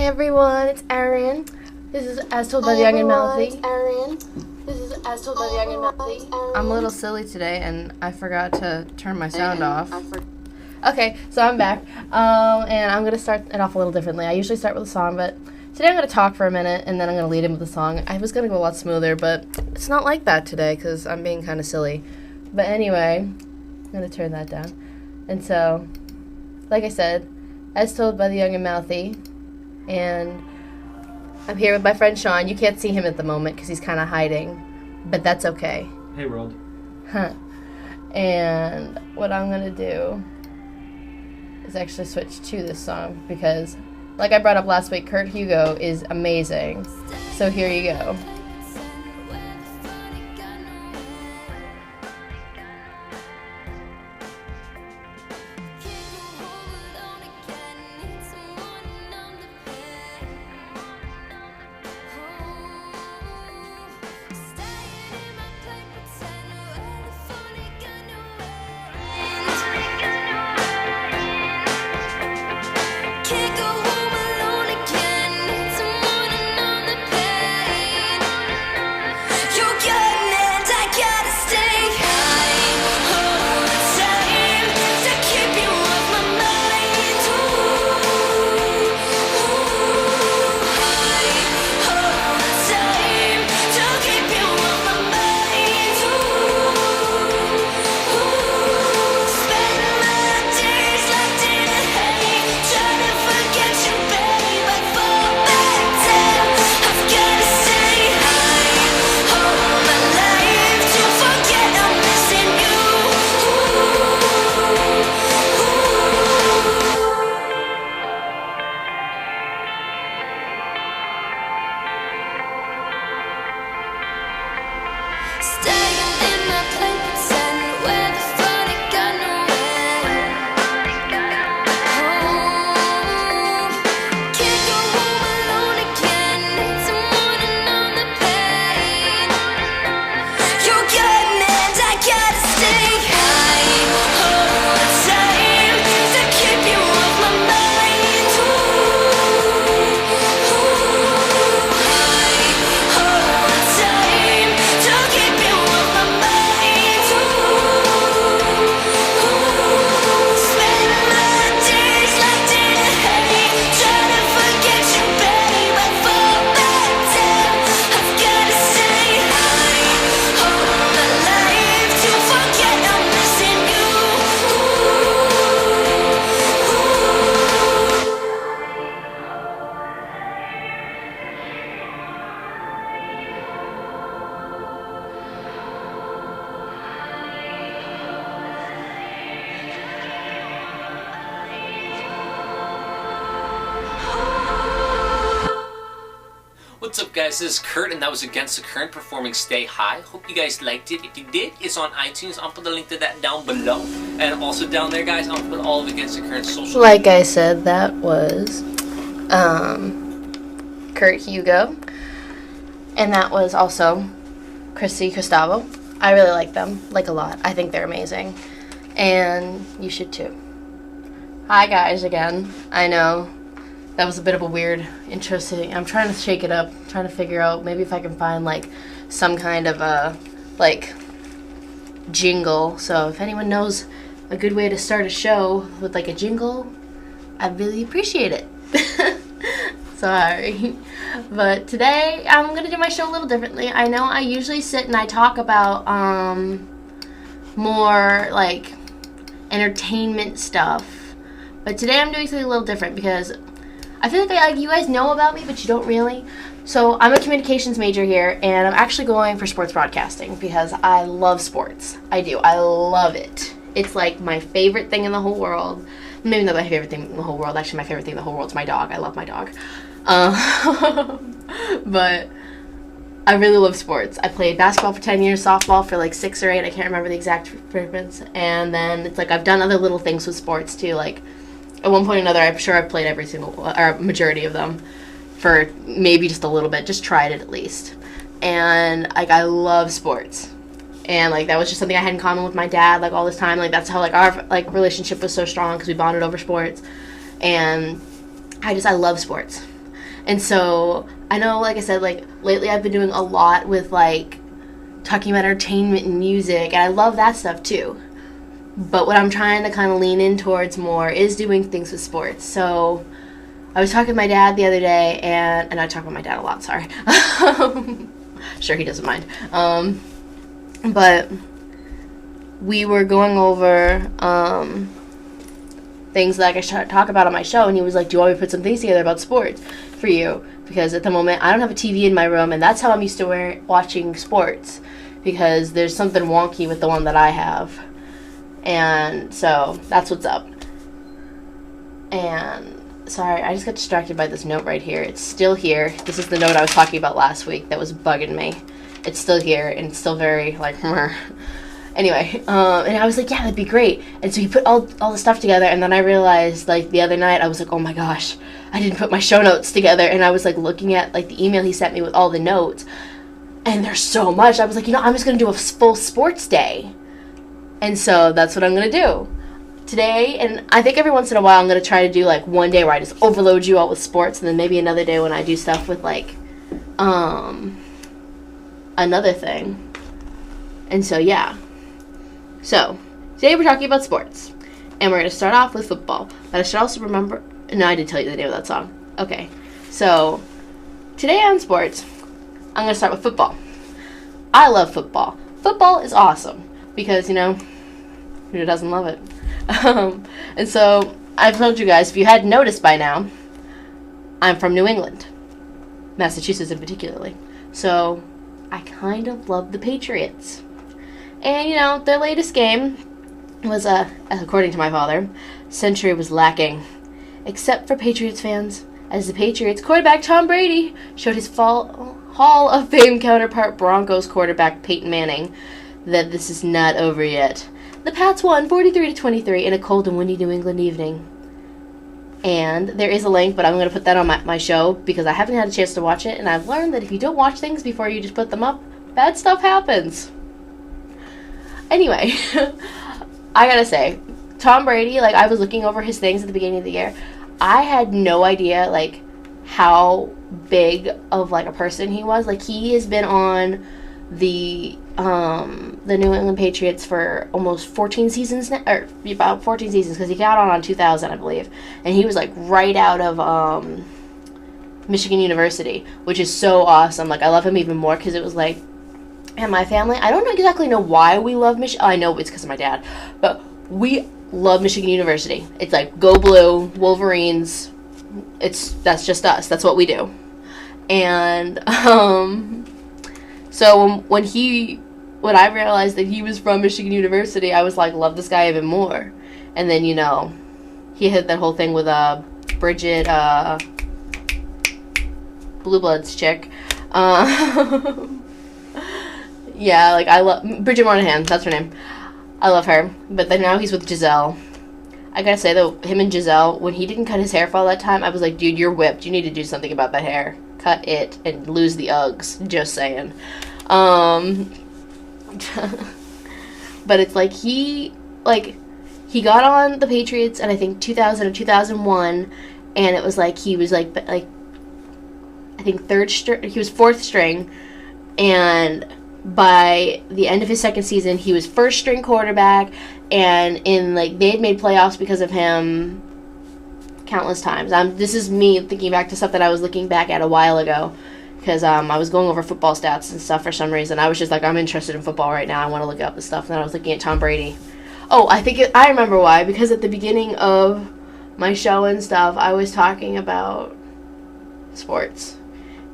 everyone, it's Arian. This is As Told by the Young and Mouthy. It's Arian. This is As Told by the Young and Mouthy. I'm a little silly today, and I forgot to turn my sound off. Okay, so I'm back, and I'm going to start it off a little differently. I usually start with a song, but today I'm going to talk for a minute, and then I'm going to lead in with a song. I was going to go a lot smoother, but it's not like that today, because I'm being kind of silly. But anyway, I'm going to turn that down. And so, like I said, As Told by the Young and Mouthy, and I'm here with my friend Sean. You can't see him at the moment because he's kind of hiding, but that's okay. Hey, world. And what I'm going to do is actually switch to this song because, like I brought up last week, Kurt Hugo is amazing. So here you go. What's up, guys? This is Kurt, and that was Against the Current performing Stay High. Hope you guys liked it. If you did, it's on iTunes. I'll put the link to that down below. And also down there, guys, I'll put all of Against the Current social. Like I said, that was Kurt Hugo. And that was also Chrissy Gustavo. I really like them, like a lot. I think they're amazing. And you should too. Hi, guys, again. I know that was a bit of a weird intro. I'm trying to shake it up, trying to figure out maybe if I can find like some kind of a jingle. So if anyone knows a good way to start a show with like a jingle, I'd really appreciate it. Sorry. But today I'm going to do my show a little differently. I know I usually sit and I talk about more like entertainment stuff. But today I'm doing something a little different because I feel like you guys know about me, but you don't really. So I'm a communications major here, and I'm actually going for sports broadcasting because I love sports. I do. I love it. It's like my favorite thing in the whole world. Maybe not my favorite thing in the whole world. Actually, my favorite thing in the whole world is my dog. I love my dog. But I really love sports. I played basketball for 10 years, softball for like 6 or 8. I can't remember the exact frequency. And then it's like I've done other little things with sports too, like at one point or another, I'm sure I've played every single, or majority of them for maybe just a little bit, just tried it at least. And, like, I love sports. And, like, that was just something I had in common with my dad, like, all this time. Like, that's how, like, our, like, relationship was so strong because we bonded over sports. And I love sports. And so I know, like I said, like lately I've been doing a lot with like talking about entertainment and music, and I love that stuff too. But what I'm trying to kind of lean in towards more is doing things with sports. So I was talking to my dad the other day, and I talk about my dad a lot, sorry. Sure, he doesn't mind. But we were going over things that I could talk about on my show, and he was like, do you want me to put some things together about sports for you? Because at the moment, I don't have a TV in my room, and that's how I'm used to watching sports, because there's something wonky with the one that I have. And so that's what's up. And sorry, I just got distracted by this note right here. It's still here. This is the note I was talking about last week that was bugging me. It's still here, and it's still very, like, anyway, and I was like, yeah, that'd be great. And so he put all the stuff together, and then I realized, like, the other night, I was like, oh my gosh, I didn't put my show notes together. And I was, like, looking at, like, the email he sent me with all the notes, and there's so much. I was like, I'm just going to do a full sports day. And so that's what I'm going to do today. And I think every once in a while I'm going to try to do, like, one day where I just overload you all with sports, and then maybe another day when I do stuff with, like, another thing. And so, yeah. So, today we're talking about sports. And we're going to start off with football. But I should also remember... No, I did tell you the name of that song. Okay. So, today on sports, I'm going to start with football. I love football. Football is awesome. Because, who doesn't love it? And so, I've told you guys, if you hadn't noticed by now, I'm from New England. Massachusetts in particularly. So, I kind of love the Patriots. And, their latest game was, according to my father, century was lacking. Except for Patriots fans, as the Patriots quarterback Tom Brady showed his Hall of Fame counterpart Broncos quarterback Peyton Manning that this is not over yet. The Pats won 43-23 in a cold and windy New England evening. And there is a link, but I'm going to put that on my show because I haven't had a chance to watch it, and I've learned that if you don't watch things before you just put them up, bad stuff happens. Anyway, I gotta say, Tom Brady, like, I was looking over his things at the beginning of the year. I had no idea, like, how big of, like, a person he was. Like, he has been on the New England Patriots for almost 14 seasons now, or about 14 seasons, because he got on 2000, I believe. And he was, like, right out of Michigan University, which is so awesome. Like, I love him even more because it was, like, and my family, I don't exactly know why we love Michigan. I know it's because of my dad, but we love Michigan University. It's like, go blue, Wolverines. That's just us. That's what we do. And so when I realized that he was from Michigan University, I was like, love this guy even more. And then, he had that whole thing with Bridget, Blue Bloods chick. Yeah, like, I love Bridget Moynahan, that's her name. I love her. But then now he's with Giselle. I gotta say, though, him and Giselle, when he didn't cut his hair for all that time, I was like, dude, you're whipped. You need to do something about that hair. Cut it and lose the Uggs. Just saying. But it's like, he got on the Patriots in, I think, 2000 or 2001, and it was like, he was like I think he was fourth string, and by the end of his second season, he was first string quarterback, and they had made playoffs because of him countless times. This is me thinking back to stuff that I was looking back at a while ago, because I was going over football stats and stuff for some reason. I was just like, I'm interested in football right now. I want to look up the stuff. And then I was looking at Tom Brady. Oh, I remember why. Because at the beginning of my show and stuff, I was talking about sports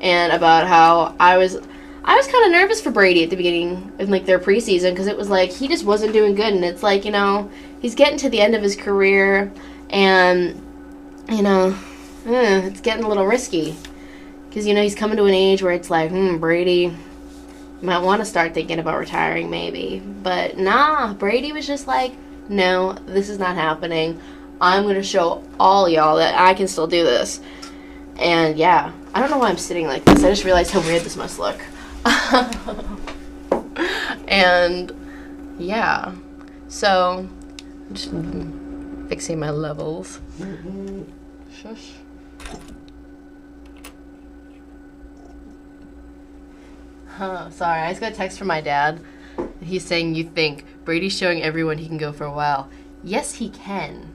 and about how I was kind of nervous for Brady at the beginning of, like, their preseason, because it was like, he just wasn't doing good, and it's like, he's getting to the end of his career, and, it's getting a little risky, because, he's coming to an age where it's like, Brady, you might want to start thinking about retiring, maybe, but nah, Brady was just like, no, this is not happening. I'm going to show all y'all that I can still do this. And, yeah, I don't know why I'm sitting like this. I just realized how weird this must look. And yeah, so just fixing my levels. Shush. Sorry, I just got a text from my dad. He's saying, you think Brady's showing everyone he can go for a while. Yes, he can.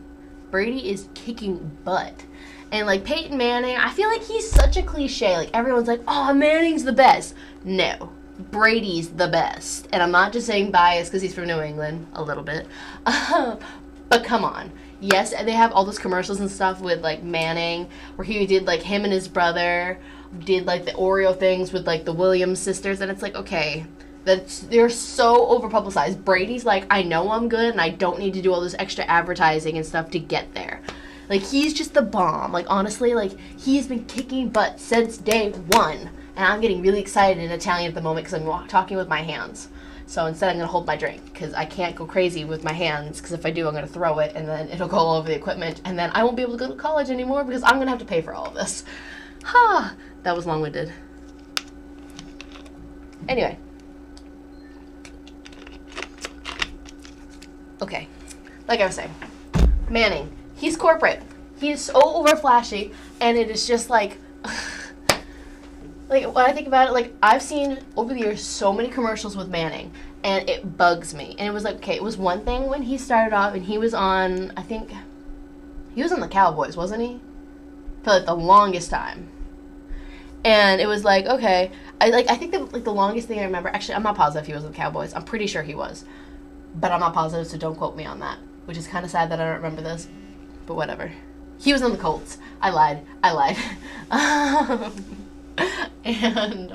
Brady is kicking butt. And like Peyton Manning, I feel like he's such a cliche. Like everyone's like, oh, Manning's the best. No, Brady's the best. And I'm not just saying bias because he's from New England, a little bit. But come on. Yes, and they have all those commercials and stuff with like Manning, where he did like him and his brother did like the Oreo things with like the Williams sisters, and it's like, okay, they're so over publicized. Brady's like, I know I'm good and I don't need to do all this extra advertising and stuff to get there. Like, he's just the bomb. Like, honestly, like, he's been kicking butt since day one. And I'm getting really excited in Italian at the moment because I'm talking with my hands. So instead, I'm going to hold my drink because I can't go crazy with my hands, because if I do, I'm going to throw it and then it'll go all over the equipment. And then I won't be able to go to college anymore because I'm going to have to pay for all of this. Ha! That was long-winded. Anyway. Okay. Like I was saying. Manning. He's corporate. He's so over flashy, and it is just like, like when I think about it, like I've seen over the years so many commercials with Manning, and it bugs me. And it was like, okay, it was one thing when he started off, and he was on, I think, he was on the Cowboys, wasn't he? For like the longest time. And it was like, okay, I think that like the longest thing I remember. Actually, I'm not positive he was with the Cowboys. I'm pretty sure he was, but I'm not positive, so don't quote me on that. Which is kind of sad that I don't remember this. But whatever. He was on the Colts. I lied. And,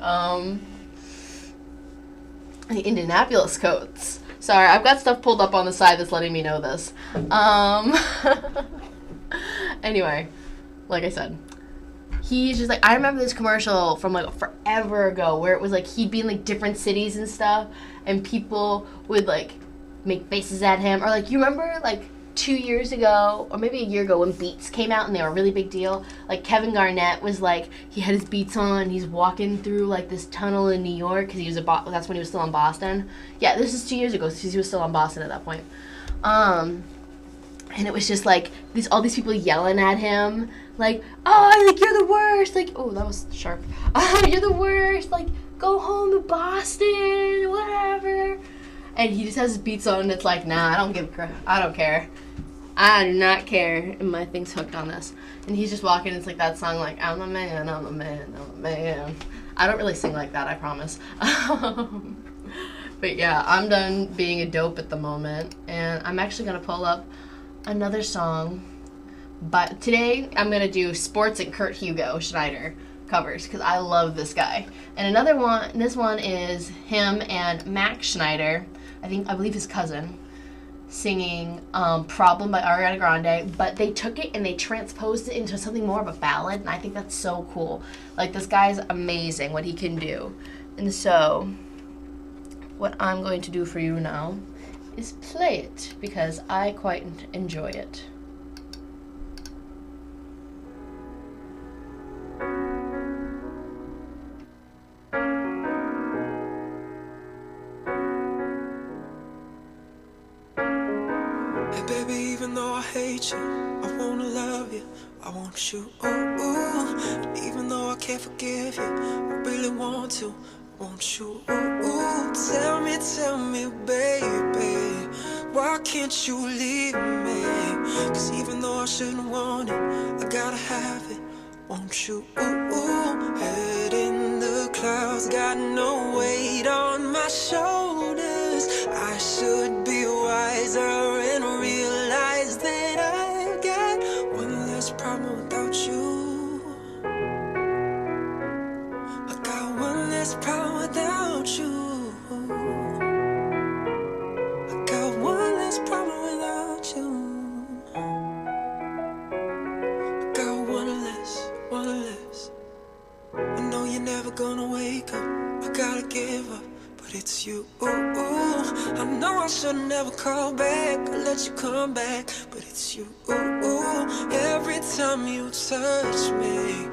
the Indianapolis Colts. Sorry, I've got stuff pulled up on the side that's letting me know this. Anyway, like I said, he's just like, I remember this commercial from like forever ago where it was like he'd be in like different cities and stuff, and people would like make faces at him. Or like, you remember like 2 years ago, or maybe a year ago, when Beats came out and they were a really big deal, like Kevin Garnett was like, he had his Beats on, he's walking through like this tunnel in New York, because he was that's when he was still in Boston. Yeah, this is 2 years ago, because he was still in Boston at that point. And it was just like all these people yelling at him, like, oh, like, you're the worst, like, oh, that was sharp. Oh, you're the worst, like, go home to Boston, whatever. And he just has his Beats on, and it's like, nah, I don't care. I do not care. And my thing's hooked on this. And he's just walking, it's like that song, like, I'm a man, I'm a man, I'm a man. I don't really sing like that, I promise. But yeah, I'm done being a dope at the moment. And I'm actually going to pull up another song. But today, I'm going to do Sports and Kurt Hugo Schneider covers, because I love this guy. And another one, this one is him and Max Schneider, I believe his cousin, singing Problem by Ariana Grande, but they took it and they transposed it into something more of a ballad, and I think that's so cool. Like, this guy's amazing, what he can do. And so, what I'm going to do for you now is play it, because I quite enjoy it. Baby, even though I hate you, I wanna love you, I want you, ooh, ooh. Even though I can't forgive you, I really want to, I want you, ooh, ooh. Tell me, baby, why can't you leave me? Cause even though I shouldn't want it, I gotta have it, want you, ooh, ooh. Head in the clouds, got no weight on my shoulders. I should be wiser and realize that I've got one less problem without you. I got one less problem without you. I got one less problem without you. I got one less, one less. I know you're never gonna wake up, I gotta give up, but it's you, ooh, ooh. I know I should never call back or let you come back, but it's you, ooh, ooh. Every time you touch me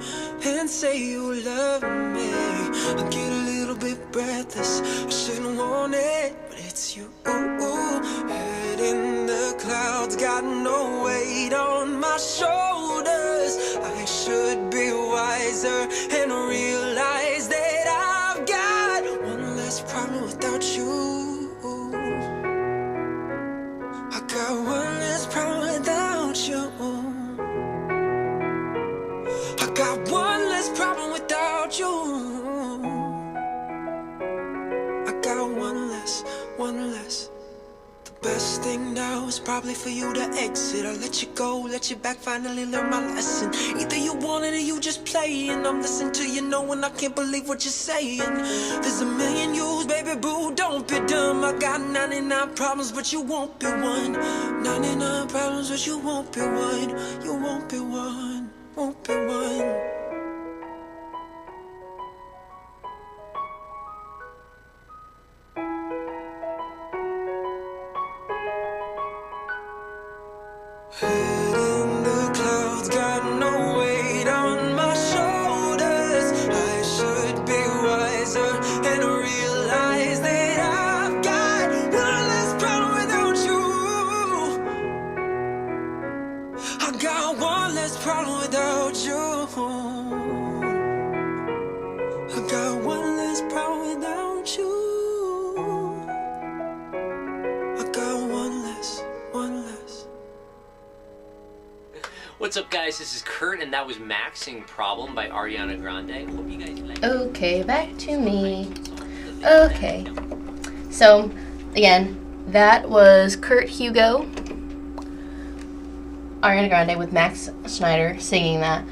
and say you love me, I get a little bit breathless, I shouldn't want it, but it's you, ooh, ooh. Head in the clouds, got no weight on my shoulders. I should be wiser and realize that I've got one got one less problem without you. I got one less, one less. The best thing now is probably for you to exit. I'll let you go, let you back, finally learn my lesson. Either you want it or you just play, and I'm listening to you knowing I can't believe what you're saying. There's a million yous, baby boo, don't be dumb. I got 99 problems, but you won't be one. 99 problems, but you won't be one. You won't be one, won't be one. Head in the clouds, got no weight on my shoulders. I should be wiser and realize that I've got one less problem without you. I got one less problem without you. I got one less problem without you. I got one less, one less. What's up, guys? This is Kurt, and that was Maxing Problem by Ariana Grande. Hope you guys like it. Okay, back to me. Okay. So, again, that was Kurt Hugo, Ariana Grande with Max Schneider singing that.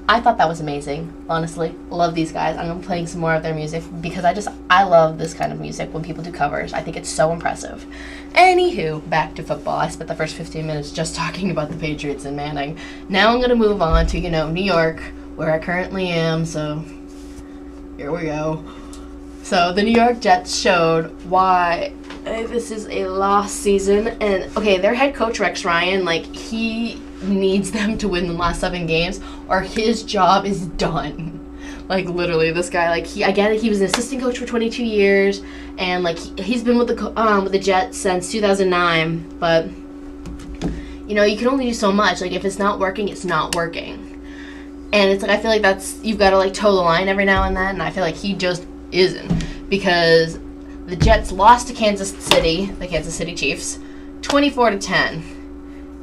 I thought that was amazing, honestly. Love these guys. I'm playing some more of their music because I love this kind of music when people do covers. I think it's so impressive. Anywho, back to football. I spent the first 15 minutes just talking about the Patriots and Manning. Now I'm going to move on to, New York, where I currently am, so here we go. So the New York Jets showed why this is a lost season. And, okay, their head coach, Rex Ryan, he needs them to win the last 7 games or his job is done. Literally, this guy, I get it, he was an assistant coach for 22 years, and, he's been with the Jets since 2009, but, you can only do so much. If it's not working, it's not working. And it's I feel like you've got to, toe the line every now and then, and I feel like he just isn't, because the Jets lost to Kansas City, the Kansas City Chiefs, 24-10.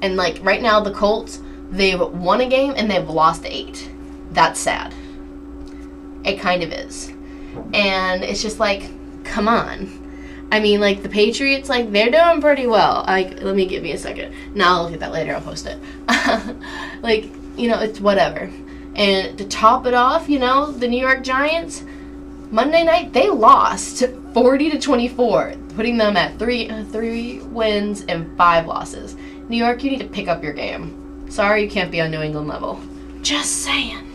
And, right now, the Colts, they've won a game and they've lost 8. That's sad. It kind of is. And it's just come on. I mean, the Patriots, they're doing pretty well. Let me give me a second. No, I'll look at that later. I'll post it. It's whatever. And to top it off, the New York Giants, Monday night, they lost 40-24, putting them at 3 wins and 5 losses. New York, you need to pick up your game. Sorry you can't be on New England level. Just saying.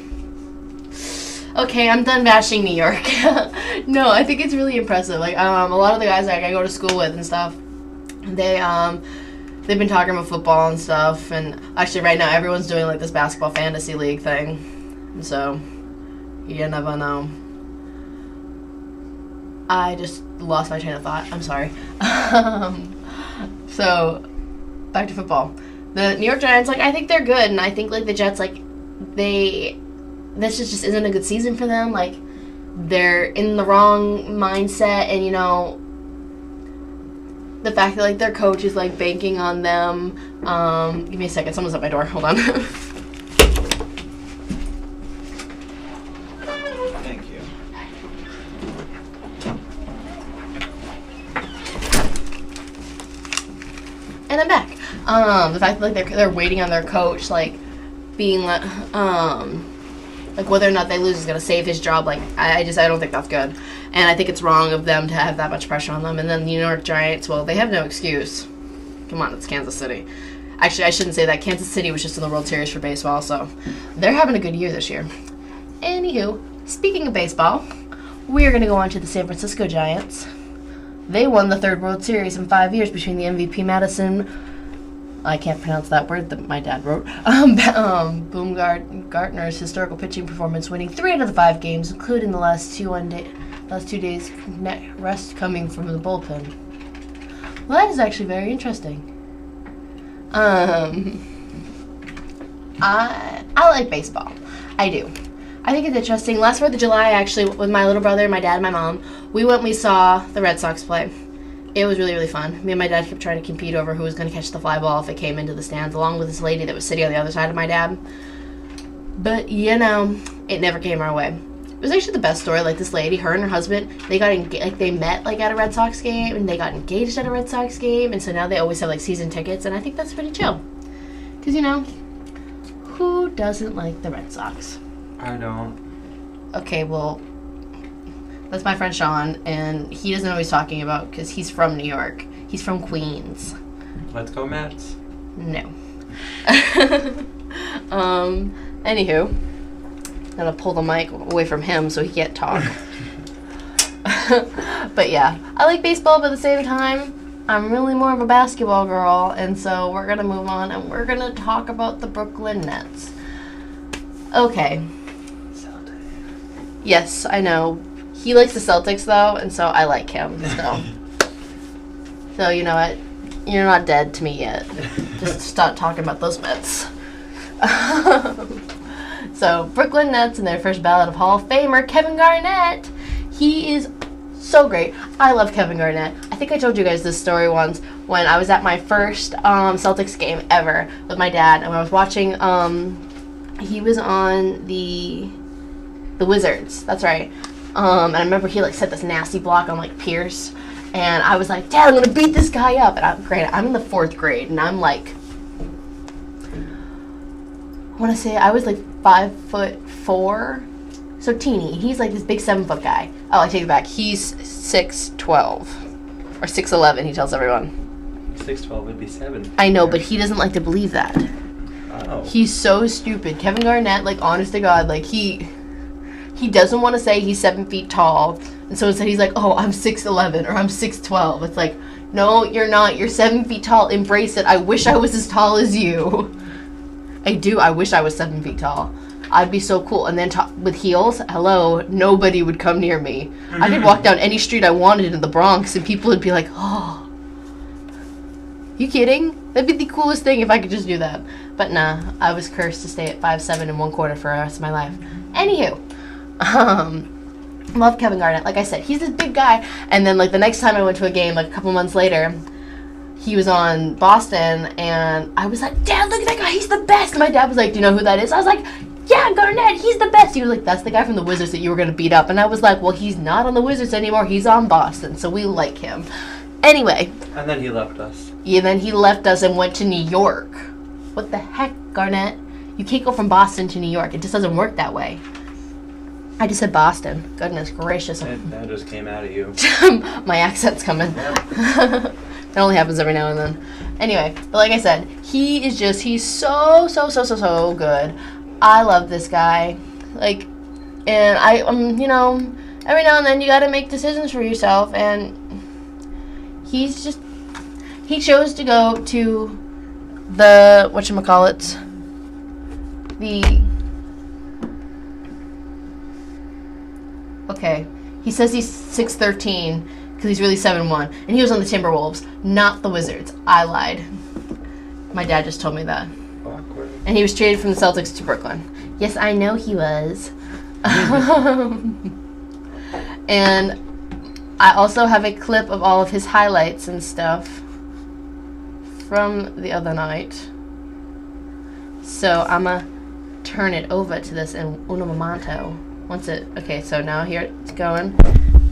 Okay, I'm done bashing New York. No, I think it's really impressive. A lot of the guys I go to school with and stuff, they've been talking about football and stuff, and actually right now everyone's doing this basketball fantasy league thing. So, you never know. I just lost my train of thought. I'm sorry. So, back to football. The New York Giants, I think they're good, and I think, the Jets, this just isn't a good season for them. They're in the wrong mindset, and, the fact that, their coach is, banking on them. Give me a second. Someone's at my door. Hold on. Thank you. And I'm back. The fact that they're waiting on their coach, being whether or not they lose is gonna save his job. I don't think that's good, and I think it's wrong of them to have that much pressure on them. And then the New York Giants, well, they have no excuse. Come on, it's Kansas City. Actually, I shouldn't say that. Kansas City was just in the World Series for baseball, so they're having a good year this year. Anywho, speaking of baseball, we are gonna go on to the San Francisco Giants. They won the 3rd World Series in 5 years between the MVP Madison, I can't pronounce that word that my dad wrote, Baumgartner's historical pitching performance, winning 3 out of the 5 games, including the last 2 days rest coming from the bullpen. Well, that is actually very interesting. I like baseball. I do. I think it's interesting. Last 4th of July, actually, with my little brother, my dad, and my mom, we saw the Red Sox play. It was really, really fun. Me and my dad kept trying to compete over who was going to catch the fly ball if it came into the stands, along with this lady that was sitting on the other side of my dad. But, you know, it never came our way. It was actually the best story. Like, this lady, her and her husband, they got like, they met, like, at a Red Sox game, and they got engaged at a Red Sox game, and so now they always have, like, season tickets, and I think that's pretty chill. Because, you know, who doesn't like the Red Sox? I don't. Okay, well, that's my friend Sean, and he doesn't know what he's talking about, because he's from New York. He's from Queens. Let's go Mets. No. Anywho, I'm gonna pull the mic away from him so he can't talk. But yeah, I like baseball, but at the same time, I'm really more of a basketball girl, and so we're gonna move on and we're gonna talk about the Brooklyn Nets. Okay. Yes, I know. He likes the Celtics though, and so I like him. So you know what? You're not dead to me yet. Just stop talking about those Mets. So, Brooklyn Nets and their first ballot of Hall of Famer, Kevin Garnett. He is so great. I love Kevin Garnett. I think I told you guys this story once when I was at my first Celtics game ever with my dad. And when I was watching, he was on the Wizards. That's right. And I remember he, like, set this nasty block on, like, Pierce. And I was like, Dad, I'm going to beat this guy up. And I'm in the 4th grade, and I'm like, I want to say I was like 5'4", so teeny. He's like this big 7-foot guy. Oh, I take it back. He's 6'12", or 6'11", he tells everyone. 6'12" would be 7. I know, but he doesn't like to believe that. Oh. He's so stupid. Kevin Garnett, like, honest to God, like, he doesn't want to say he's 7 feet tall. And so instead he's like, oh, I'm 6'11", or I'm 6'12". It's like, no, you're not. You're 7 feet tall. Embrace it. I wish I was as tall as you. I do. I wish I was 7 feet tall. I'd be so cool. And then with heels, hello, nobody would come near me. I could walk down any street I wanted in the Bronx, and people would be like, oh, you kidding? That'd be the coolest thing if I could just do that. But nah, I was cursed to stay at 5'7" and 1/4 for the rest of my life. Anywho, love Kevin Garnett. Like I said, he's this big guy. And then, like, the next time I went to a game, like a couple months later, he was on Boston, and I was like, Dad, look at that guy, he's the best. And my dad was like, do you know who that is? I was like, yeah, Garnett, he's the best. He was like, that's the guy from the Wizards that you were going to beat up. And I was like, well, he's not on the Wizards anymore, he's on Boston, so we like him. Anyway. And then he left us. Yeah, then he left us and went to New York. What the heck, Garnett? You can't go from Boston to New York. It just doesn't work that way. I just said Boston. Goodness gracious. That just came out of you. My accent's coming. It only happens every now and then. Anyway, but like I said, he's so good. I love this guy. Like, and you know, every now and then you gotta make decisions for yourself, and he chose to go to the, whatchamacallits, okay, he says he's 6'13", because he's really 7'1", and he was on the Timberwolves, not the Wizards. I lied. My dad just told me that. Awkward. And he was traded from the Celtics to Brooklyn. Yes, I know he was. And I also have a clip of all of his highlights and stuff from the other night. So I'm gonna turn it over to this in uno momento. Okay, so now here it's going.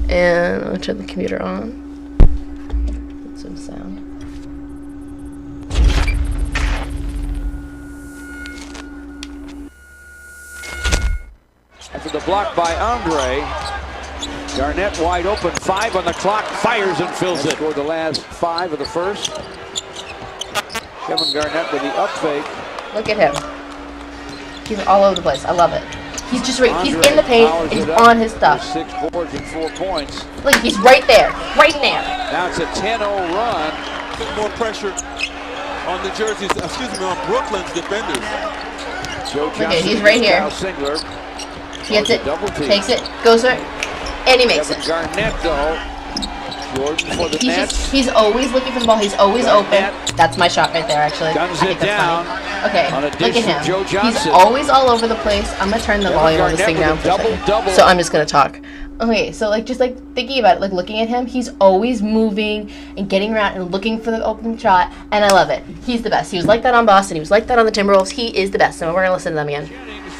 And I'll turn the computer on. Get some sound. After the block by Andre, Garnett wide open, 5 on the clock, fires and fills it. Scored the last 5 of the first. Kevin Garnett with the up fake. Look at him. He's all over the place. I love it. He's just right. He's in the paint. He's on his stuff. 6 boards and 4 points. Look, he's right there. Right there. Now it's a 10-0 run. Put more pressure on the jerseys, on Brooklyn's defenders. Joe Johnson, okay, he's right here. Singler. He gets it, takes it, goes for it, and he makes Kevin it. Garnett, though. Jordan for the Nets. He's always looking for the ball. He's always Garnett open. That's my shot right there, actually. Guns I think it that's down. funny. Okay, On a look dish at from Joe him. Johnson. He's always all over the place. I'm going to turn the volume on this thing down for a second. Double. So I'm just going to talk. Okay, so just thinking about it, like looking at him, he's always moving and getting around and looking for the open shot, and I love it. He's the best. He was like that on Boston. He was like that on the Timberwolves. He is the best. So we're going to listen to them again.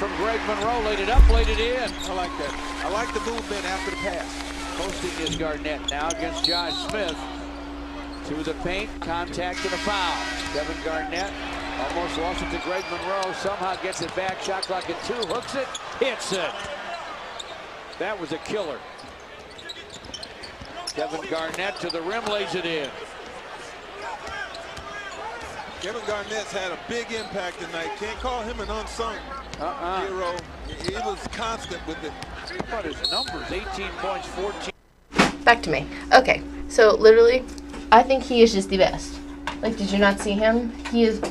from Greg Monroe. Laid it up, laid it in. I like that. I like the movement after the pass. Posting is Garnett now against Josh Smith. To the paint, contact and a foul. Kevin Garnett almost lost it to Greg Monroe. Somehow gets it back. Shot clock at 2. Hooks it. Hits it. That was a killer. Kevin Garnett to the rim, lays it in. Kevin Garnett's had a big impact tonight. Can't call him an unsung hero. He was constant with it. What is the numbers? 18 points, 14. Back to me. Okay, so literally, I think he is just the best. Like, did you not see him? He is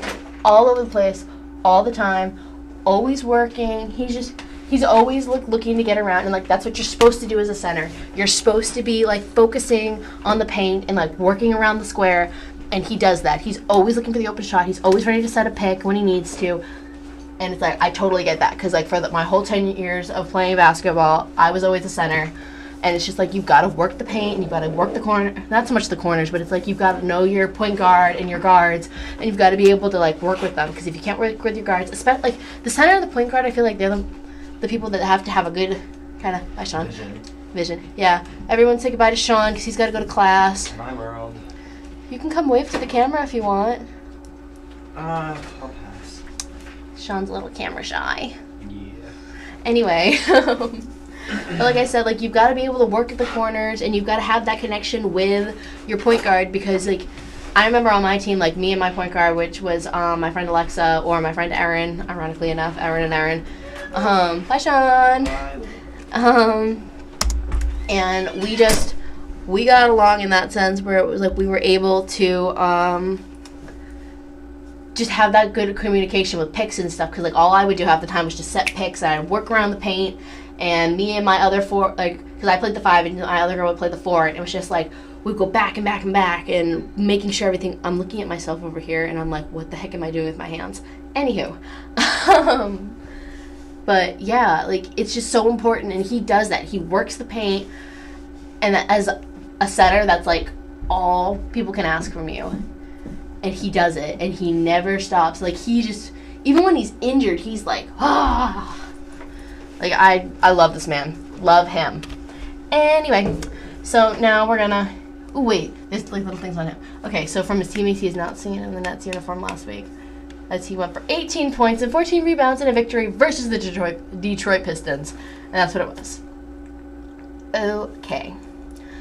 all over the place, all the time, always working. He's always looking to get around, and like that's what you're supposed to do as a center. You're supposed to be like focusing on the paint and like working around the square, and he does that. He's always looking for the open shot. He's always ready to set a pick when he needs to. And it's like, I totally get that, because like for my whole 10 years of playing basketball, I was always a center. And it's just like, you've got to work the paint, and you've got to work the corner, not so much the corners, but it's like you've got to know your point guard and your guards, and you've got to be able to like work with them, because if you can't work with your guards, especially like the center and the point guard, I feel like they're the people that have to have a good kind of, bye Sean, vision. Yeah, everyone say goodbye to Sean, because he's got to go to class. My world. You can come wave to the camera if you want. I'll pass. Sean's a little camera shy. Yeah. Anyway, but like I said, like you've got to be able to work at the corners, and you've got to have that connection with your point guard, because like I remember on my team, like me and my point guard, which was my friend Alexa or my friend Erin, ironically enough, Erin and Erin. Bye Sean. And we got along in that sense, where it was like we were able to just have that good communication with picks and stuff, because like all I would do half the time was just set picks, and I'd work around the paint, and me and my other four, like, because I played the 5 and my other girl would play the 4, and it was just like we'd go back and back and back, and making sure everything, I'm looking at myself over here and I'm like, what the heck am I doing with my hands? Anywho, but yeah, like it's just so important, and he does that. He works the paint, and as a setter, that's like all people can ask from you. And he does it, and he never stops. Like he just, even when he's injured, he's like, ah. Like I love this man, love him. Anyway, so now we're gonna. Oh wait, there's like little things on him. Okay, so from his teammates, he is not seen in the Nets uniform last week, as he went for 18 points and 14 rebounds in a victory versus the Detroit Pistons, and that's what it was. Okay,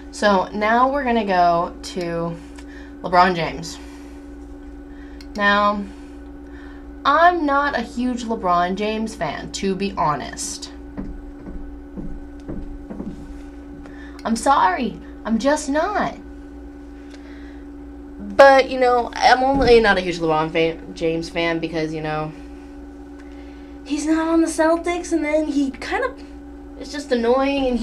so now we're gonna go to LeBron James. Now, I'm not a huge LeBron James fan, to be honest. I'm sorry. I'm just not. But, you know, I'm only not a huge LeBron James fan because, you know, he's not on the Celtics, and then he kind of is just annoying, and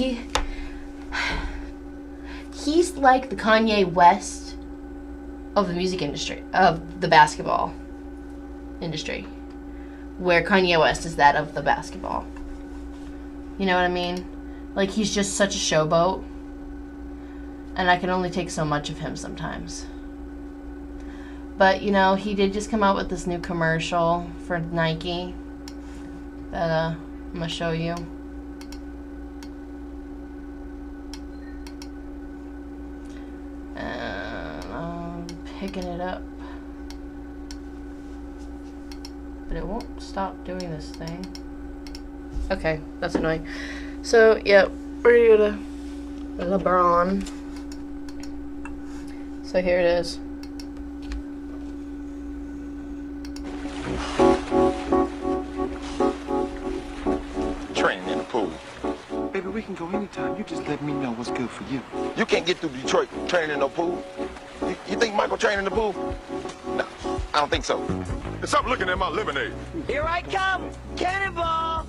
he's like the Kanye West of the music industry, of the basketball industry, where Kanye West is that of the basketball. You know what I mean? Like, he's just such a showboat, and I can only take so much of him sometimes. But, you know, he did just come out with this new commercial for Nike that I'm going to show you. Picking it up, but it won't stop doing this thing. Okay, that's annoying. So yeah, we're gonna go to LeBron. So here it is. Training in the pool. Baby, we can go anytime. You just let me know what's good for you. You can't get through Detroit training in no pool. You think Michael trained in the pool? No, I don't think so. And stop looking at my lemonade. Here I come! Cannonball!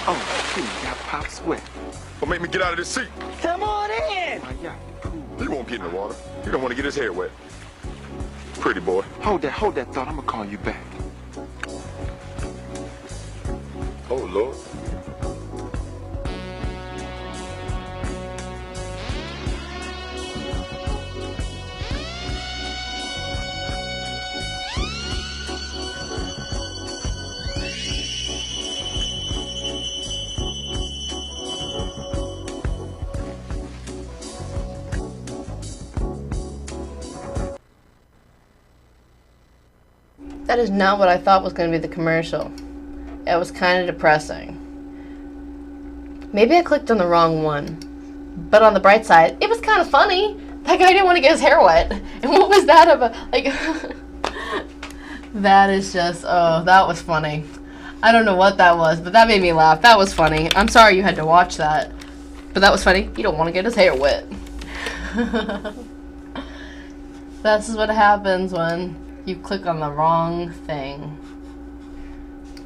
Oh, you got pop sweat. Well, make me get out of this seat. Come on in! My yacht, cool. He won't get in the water. He don't want to get his hair wet. Pretty boy. Hold that thought. I'm gonna call you back. Oh, Lord. That is not what I thought was going to be the commercial. It was kind of depressing. Maybe I clicked on the wrong one. But on the bright side, it was kind of funny. That guy didn't want to get his hair wet. And what was that about? Like, that is just, oh, that was funny. I don't know what that was, but that made me laugh. That was funny. I'm sorry you had to watch that. But that was funny. You don't want to get his hair wet. This is what happens when you click on the wrong thing.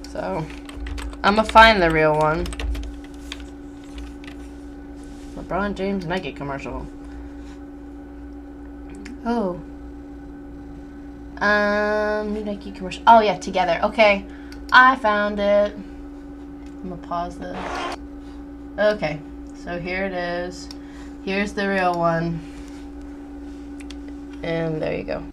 So, I'm gonna find the real one. LeBron James Nike commercial. Oh. New Nike commercial. Oh yeah, together. Okay. I found it. I'm gonna pause this. Okay. So here it is. Here's the real one. And there you go.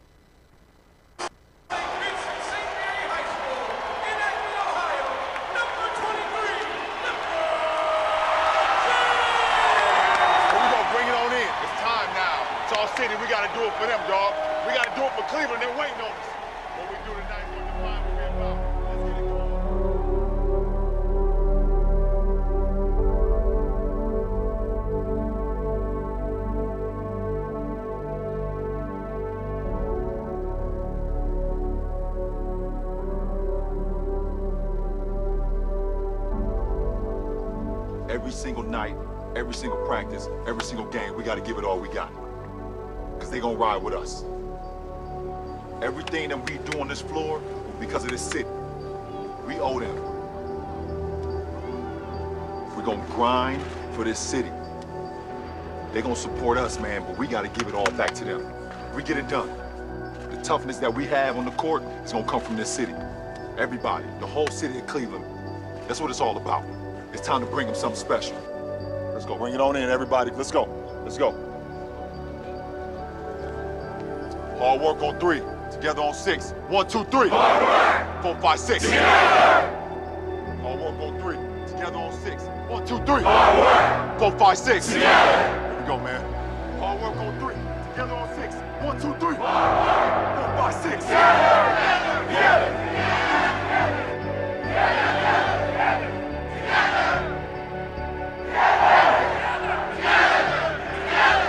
City, we got to do it for them, dog. We got to do it for Cleveland. They're waiting on us. What we do tonight, what the final will be about. Let's get it going. Every single night, every single practice, every single game, we got to give it all we got. Because they're going to ride with us. Everything that we do on this floor, because of this city, we owe them. We're going to grind for this city. They're going to support us, man, but we got to give it all back to them. We get it done. The toughness that we have on the court is going to come from this city. Everybody, the whole city of Cleveland. That's what it's all about. It's time to bring them something special. Let's go. Bring it on in, everybody. Let's go. Let's go. Hard work on 3, together on 6. 1, 2, 3. 4, 5, 6. Together. Hard work on 3, together on 6. 1, 2, 3. 4, 5, 6. Together. Here we go, man. Hard work on 3, together on 6. 1, 2, 3. 4, 5, 6. Together.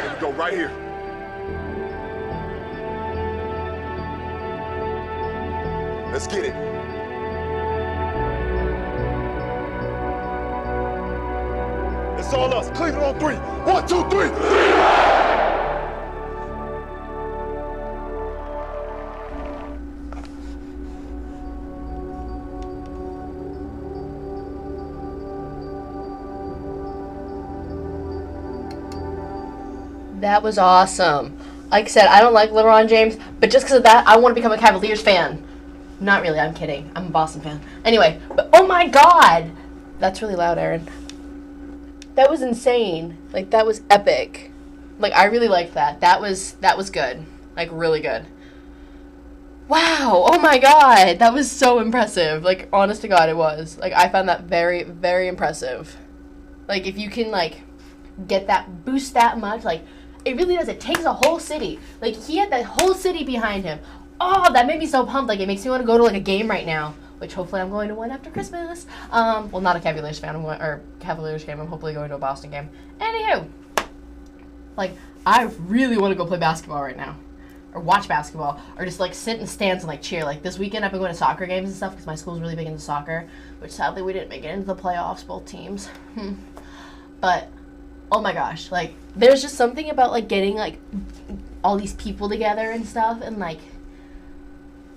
Here we go, right here. Let's get it. It's all us. Cleveland on 3. 1, 2, 3. That was awesome. Like I said, I don't like LeBron James, but just because of that, I want to become a Cavaliers fan. Not really, I'm kidding. I'm a Boston fan. Anyway, but oh my god! That's really loud, Aaron. That was insane. Like, that was epic. Like, I really liked that. That was good. Like, really good. Wow! Oh my god! That was so impressive. Like, honest to God, it was. Like, I found that very, very impressive. Like, if you can, like, get that, boost that much, like, it really does. It takes a whole city. Like, he had that whole city behind him. Oh, that made me so pumped. Like, it makes me want to go to, like, a game right now, which hopefully I'm going to one after Christmas. Well, not a Cavaliers fan, or Cavaliers game. I'm hopefully going to a Boston game. Anywho, like, I really want to go play basketball right now, or watch basketball, or just, like, sit in the stands and, like, cheer. Like, this weekend I've been going to soccer games and stuff because my school's really big into soccer, which sadly we didn't make it into the playoffs, both teams. But, oh my gosh, like, there's just something about, like, getting, like, all these people together and stuff, and, like,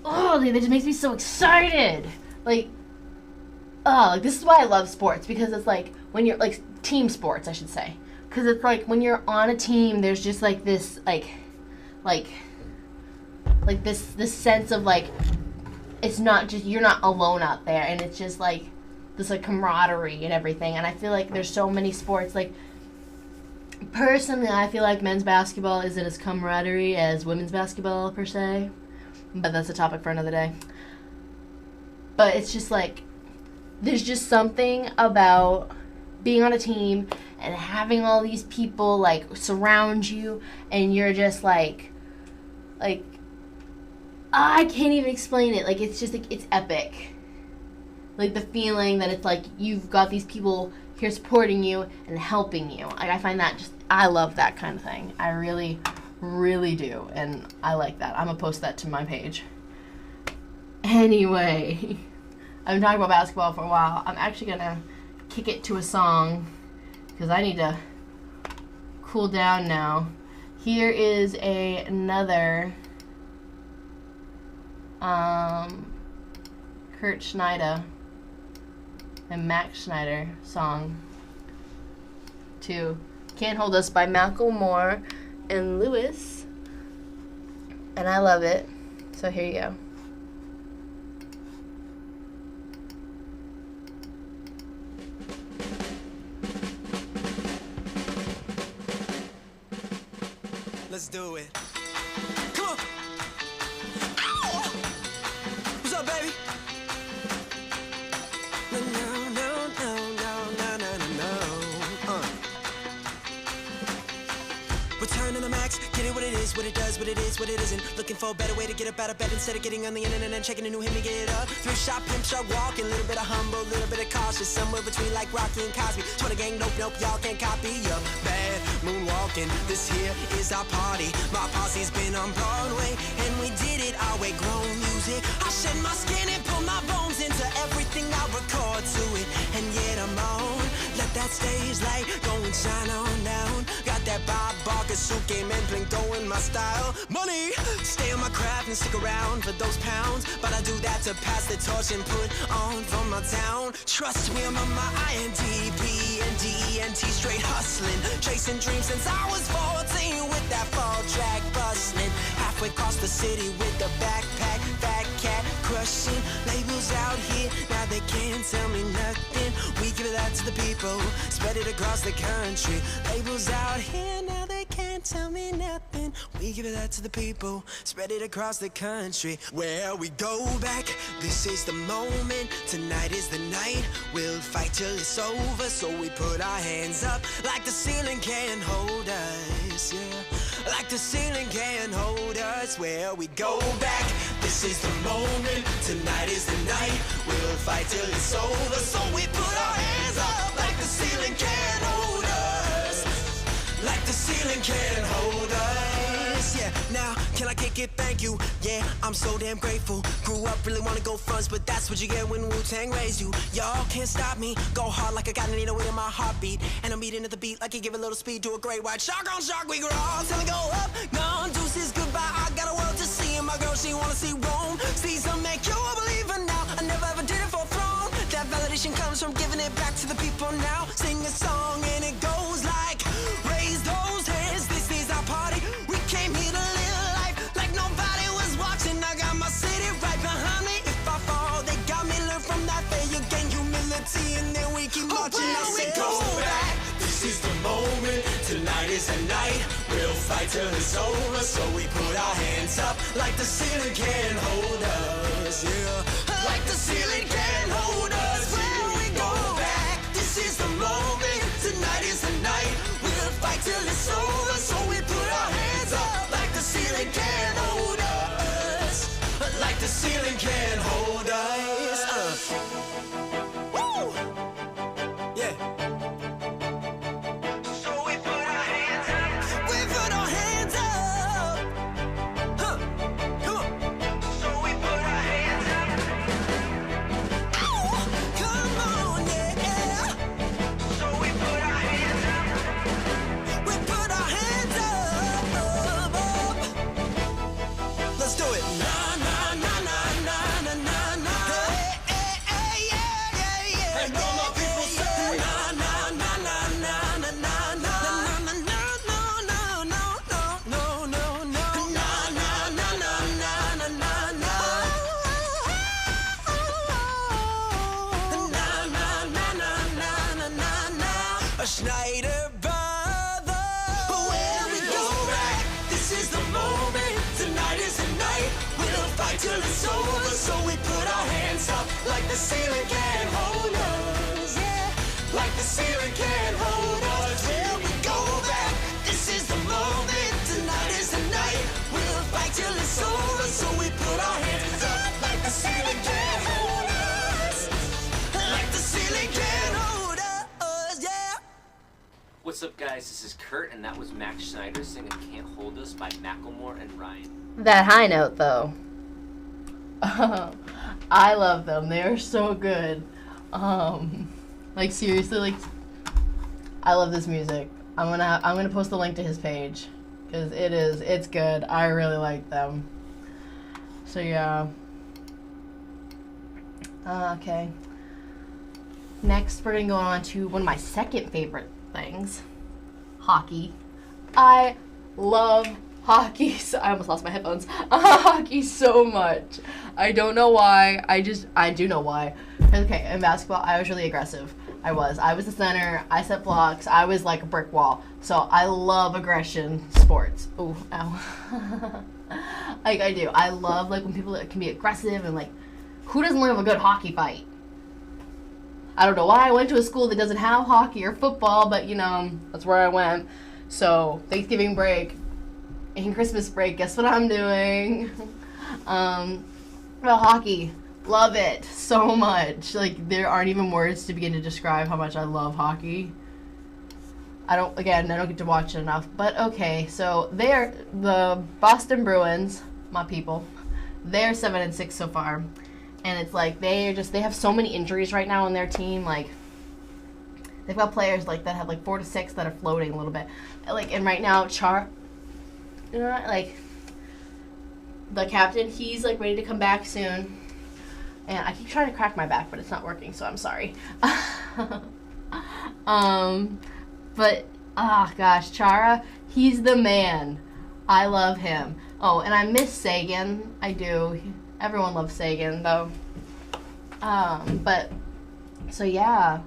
oh, that just makes me so excited. Like, oh, like, this is why I love sports, because it's, like, when you're, like, team sports, I should say. Because it's, like, when you're on a team, there's just, like, this, this sense of, like, it's not just, you're not alone out there, and it's just, like, this, like, camaraderie and everything, and I feel like there's so many sports, like, personally, I feel like men's basketball isn't as camaraderie as women's basketball, per se. But that's a topic for another day. But it's just like, there's just something about being on a team and having all these people, like, surround you, and you're just like, I can't even explain it. Like, it's just, like, it's epic. Like, the feeling that it's like you've got these people here supporting you and helping you. Like, I find that just, I love that kind of thing. I really, really do. And I like that. I'm going to post that to my page. Anyway, I've been talking about basketball for a while. I'm actually going to kick it to a song because I need to cool down now. Here is another Kurt Schneider and Max Schneider song to Can't Hold Us by Macklemore and Lewis. And I love it. So here you go. Let's do it. Come on. Ow! What's up, baby? No, no, no, no, no, no, no, no. Return to the max, get it what it is, what it does, what it is, what it isn't. Looking for a better way to get up out of bed instead of getting on the internet and checking a new hit me get up. 3-shot, pimp shot, walking, a little bit of humble, a little bit of cautious, somewhere between like Rocky and Cosby. 20 gang, nope, nope, y'all can't copy ya. Bad moonwalking, this here is our party. My posse's been on Broadway, and we did it our way. Grown music, I shed my skin and put my bones into everything I record to it, and yet I'm on. Let that stage light go and shine on down. Got that Bob Barker suit game and bling in my style. Money, stay on my craft and stick around for those pounds, but I do that to pass the torch and put on for my town. Trust me, I'm on my INTP and DENT, straight hustling, chasing dreams since I was 14 with that fall track bustling. Halfway across the city with the backpack, fat cat crushing. Labels out here, now they can't tell me nothing. We give that to the people, spread it across the country. Labels out here, now they can't tell me nothing. We give that to the people, spread it across the country. Where we go back, this is the moment. Tonight is the night, we'll fight till it's over. So we put our hands up like the ceiling can't hold us, yeah. Like the ceiling can't hold us. Where we go back, this is the moment. Tonight is the night, we'll fight till it's over. So we put our hands up like the ceiling can't hold us. Like the ceiling can't hold us, yeah. Now, can I kick it? Thank you, yeah, I'm so damn grateful. Grew up, really wanna go fronts, but that's what you get when Wu-Tang raised you. Y'all can't stop me, go hard like I got an 808 in my heartbeat. And I'm beating at the beat like you give a little speed to a great white shark on shark. We grow till we go up, gone, deuces, goodbye. I got a world to see, and my girl, she wanna see Rome. See some make you a believer now, I never ever did it for a throne. That validation comes from giving it back to the people now. Sing a song and it goes like, raise those hands, this is our party. We came here to live life like nobody was watching. I got my city right behind me. If I fall, they got me. Learn from that failure, gain humility, and then we keep marching. Now we go back, this is the moment. Tonight is the night, we'll fight till it's over. So we put our hands up like the ceiling can't hold us, yeah. Like the ceiling can't hold us. Where we go back, this is the moment. Tonight is the night, we'll fight till it's over. So we put our hands up like the ceiling can't hold us. Like the ceiling can't hold us. Woo! Yeah. So we put our hands up. We put our hands up. Huh. Come on. So we put our hands up. Ow! Come on, yeah. So we put our hands up. We put our hands up. Let's do it. Na na na na na na na. Hey, hey, hey, yeah, yeah, yeah. And all my people say na na na na na na na na na na no no no no no no na na na na na na na na a Schneider brother. Where we go back, this is the moment. Tonight is the night, we'll fight till it's over. So we put our hands up like the ceiling can't hold us, yeah. Like the ceiling can't hold us. Where we go back, this is the moment. Tonight is the night, we'll fight till it's over. So we put our what's up, guys? This is Kurt, and that was Max Schneider singing Can't Hold Us by Macklemore and Ryan. That high note, though. I love them. They're so good. Like, seriously, like, I love this music. I'm gonna post the link to his page, because it's good. I really like them. So, yeah. Okay. Next, we're gonna go on to one of my second favorite things. Hockey. I love hockey. So, I almost lost my headphones. Hockey so much. I don't know why. I do know why. Okay, in basketball, I was really aggressive. I was the center. I set blocks. I was like a brick wall. So I love aggression sports. Ooh, ow. Like, I do. I love, like, when people can be aggressive and, like, who doesn't love a good hockey fight? I don't know why I went to a school that doesn't have hockey or football, but, you know, that's where I went. So, Thanksgiving break and Christmas break, guess what I'm doing? Well, hockey. Love it so much. Like, there aren't even words to begin to describe how much I love hockey. I don't get to watch it enough. But, okay, so they're the Boston Bruins, my people. They're 7-6 so far. And it's like, they have so many injuries right now on their team. Like, they've got players, like, that have, like, 4 to 6 that are floating a little bit. Like, and right now, you know, like, the captain, he's, like, ready to come back soon. And I keep trying to crack my back, but it's not working, so I'm sorry. But, gosh, Chara, he's the man. I love him. Oh, and I miss Sagan. I do. Everyone loves Sagan, though. But, so yeah.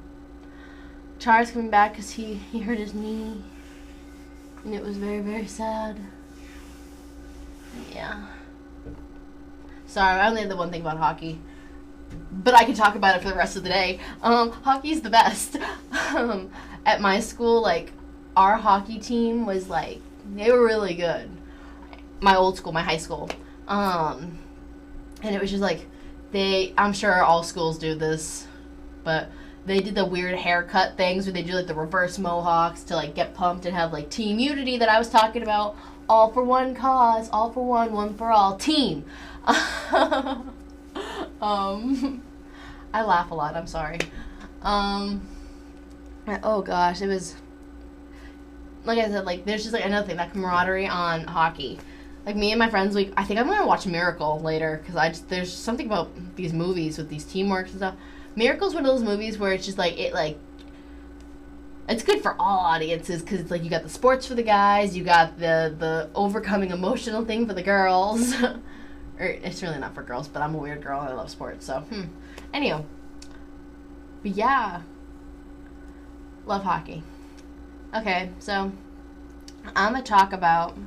Chara's coming back because he hurt his knee. And it was very, very sad. Yeah. Sorry, I only had the one thing about hockey. But I can talk about it for the rest of the day. Hockey's the best. At my school, like, our hockey team was, like, they were really good. My old school, my high school. And it was just, like, I'm sure all schools do this, but they did the weird haircut things where they do, like, the reverse mohawks to, like, get pumped and have, like, team unity that I was talking about. All for one cause, all for one for all. Team. I laugh a lot, I'm sorry. Oh gosh, it was, like I said, like, there's just, like, another thing, that camaraderie on hockey. Like, me and my friends, I think I'm gonna watch Miracle later, because there's something about these movies with these teamwork and stuff. Miracle's one of those movies where it's just, like, it's good for all audiences, because it's, like, you got the sports for the guys, you got the overcoming emotional thing for the girls. Or, it's really not for girls, but I'm a weird girl and I love sports, so, Anywho. But yeah. Love hockey. Okay, so, I'm going to talk about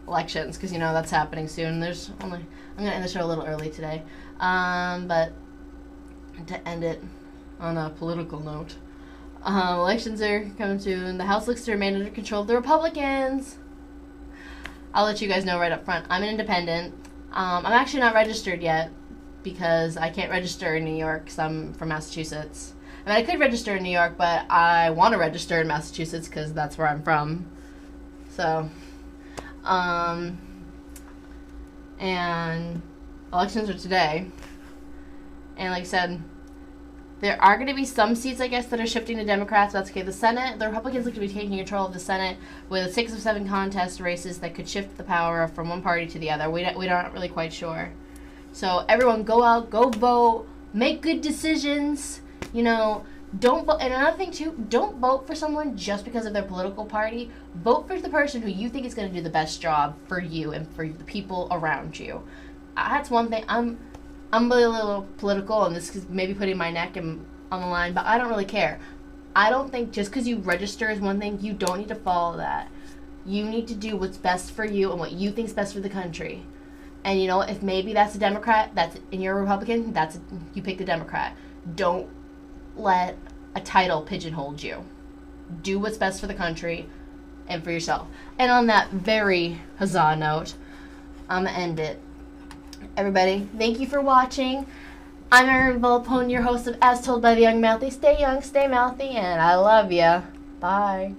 elections, because, you know, that's happening soon. I'm going to end the show a little early today. But, to end it on a political note, elections are coming soon. The House looks to remain under control of the Republicans. I'll let you guys know right up front. I'm an independent. I'm actually not registered yet because I can't register in New York because I'm from Massachusetts. I mean, I could register in New York, but I want to register in Massachusetts because that's where I'm from. So, and elections are today. And like I said, there are going to be some seats, I guess, that are shifting to Democrats. That's okay. The Senate, the Republicans look to be taking control of the Senate with 6 of 7 contest races that could shift the power from one party to the other. We aren't really quite sure. So everyone, go out, go vote, make good decisions. You know, don't vote. And another thing too, don't vote for someone just because of their political party. Vote for the person who you think is going to do the best job for you and for the people around you. That's one thing. I'm really a little political, and this is maybe putting my neck on the line, but I don't really care. I don't think just because you register is one thing, you don't need to follow that. You need to do what's best for you and what you think is best for the country. And, you know, if maybe that's a Democrat, and you're a Republican, you pick the Democrat. Don't let a title pigeonhole you. Do what's best for the country and for yourself. And on that very huzzah note, I'm going to end it. Everybody, thank you for watching. I'm Erin Volpone, your host of As Told by the Young Mouthy. Stay young, stay mouthy, and I love ya. Bye.